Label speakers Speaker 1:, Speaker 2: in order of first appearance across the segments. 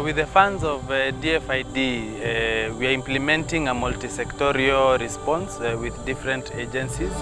Speaker 1: with the funds of DFID, we are implementing a multi-sectorial response with different agencies.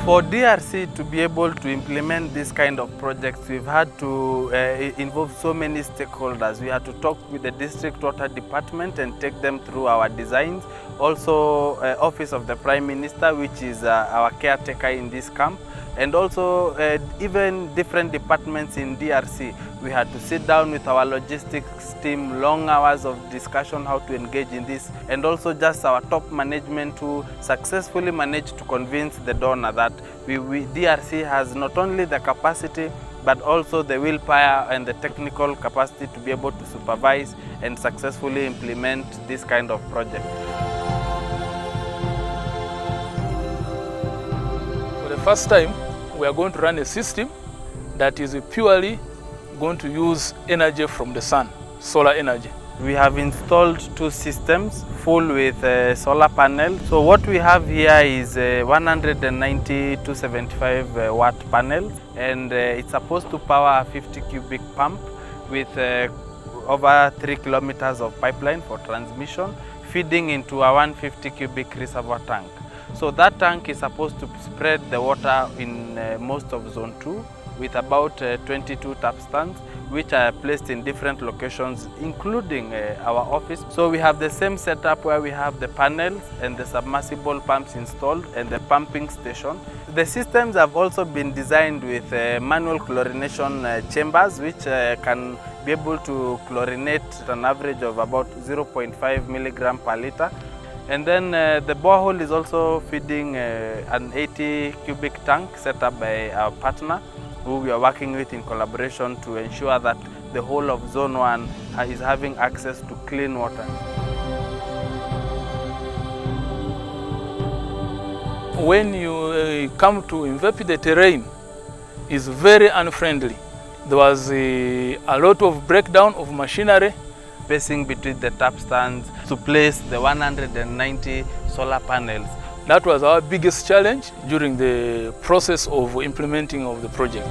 Speaker 1: For DRC to be able to implement this kind of projects, we've had to involve so many stakeholders. We had to talk with the district water department and take them through our designs. Also, Office of the Prime Minister, which is our caretaker in this camp. And also even different departments in DRC. We had to sit down with our logistics team, long hours of discussion how to engage in this, and also just our top management who successfully managed to convince the donor that DRC has not only the capacity but also the willpower and the technical capacity to be able to supervise and successfully implement this kind of project.
Speaker 2: For the first time, we are going to run a system that is purely going to use energy from the sun, solar energy.
Speaker 1: We have installed 2 systems full with solar panels. So what we have here is a 190 to 75 watt panel, and it's supposed to power a 50 cubic pump with over 3 kilometers of pipeline for transmission, feeding into a 150 cubic reservoir tank. So that tank is supposed to spread the water in most of Zone 2 with about 22 tap stands, which are placed in different locations, including our office. So we have the same setup where we have the panels and the submersible pumps installed and the pumping station. The systems have also been designed with manual chlorination chambers, which can be able to chlorinate an average of about 0.5 milligram per liter. And then the borehole is also feeding an 80 cubic tank set up by our partner, who we are working with in collaboration to ensure that the whole of Zone 1 is having access to clean water.
Speaker 2: When you come to Imvepi, the terrain is very unfriendly. There was a lot of breakdown of machinery.
Speaker 1: Spacing between the tap stands to place the 190 solar panels.
Speaker 2: That was our biggest challenge during the process of implementing of the project.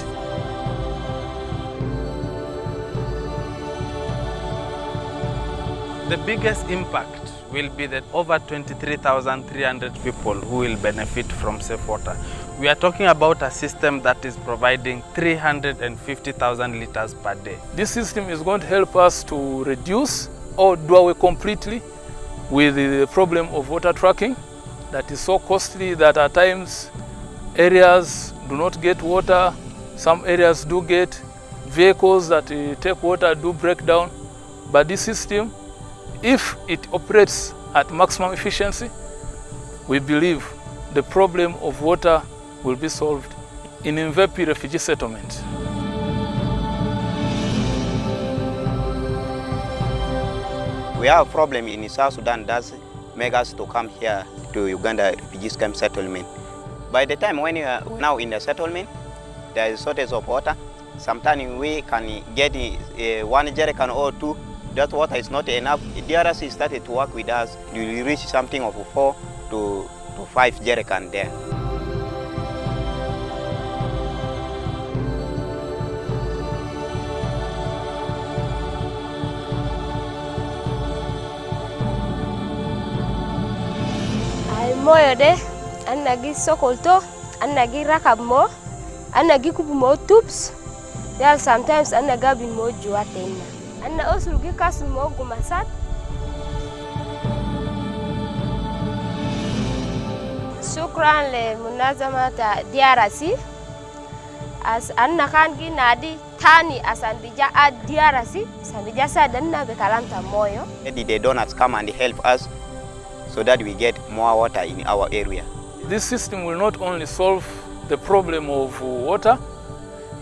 Speaker 1: The biggest impact will be that over 23,300 people who will benefit from safe water. We are talking about a system that is providing 350,000 liters per day.
Speaker 2: This system is going to help us to reduce or do away completely with the problem of water tracking that is so costly that at times areas do not get water, some areas do get, vehicles that take water do break down. But this system, if it operates at maximum efficiency, we believe the problem of water will be solved in Imvepi refugee settlement.
Speaker 3: We have a problem in South Sudan that makes us to come here to Uganda refugee camp settlement. By the time when you are now in the settlement, there is shortage of water. Sometimes we can get 1 jerrycan or 2. That water is not enough. DRC started to work with us. We reach something of 4 to 5 jerrycan there.
Speaker 4: Moyo de anagi sokolto anagi rakab anagi kubu tubes. There are sometimes anagabi mo juatena anna osurugi kasu mo gumasat. Shukran le munazamata DRC as anna kangi nadi tani asandija ad DRC sandija sadanna be kalanta moyo.
Speaker 3: The donors come and help us so that we get more water in our area.
Speaker 2: This system will not only solve the problem of water,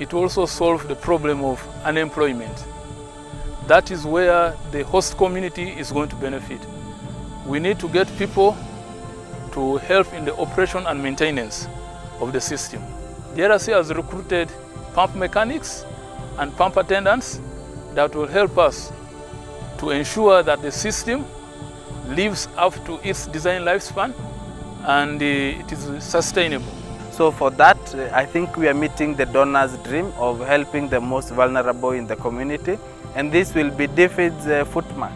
Speaker 2: it will also solve the problem of unemployment. That is where the host community is going to benefit. We need to get people to help in the operation and maintenance of the system. The DRC has recruited pump mechanics and pump attendants that will help us to ensure that the system lives up to its design lifespan and it is sustainable.
Speaker 1: So for that, I think we are meeting the donor's dream of helping the most vulnerable in the community, and this will be DFID's footmark.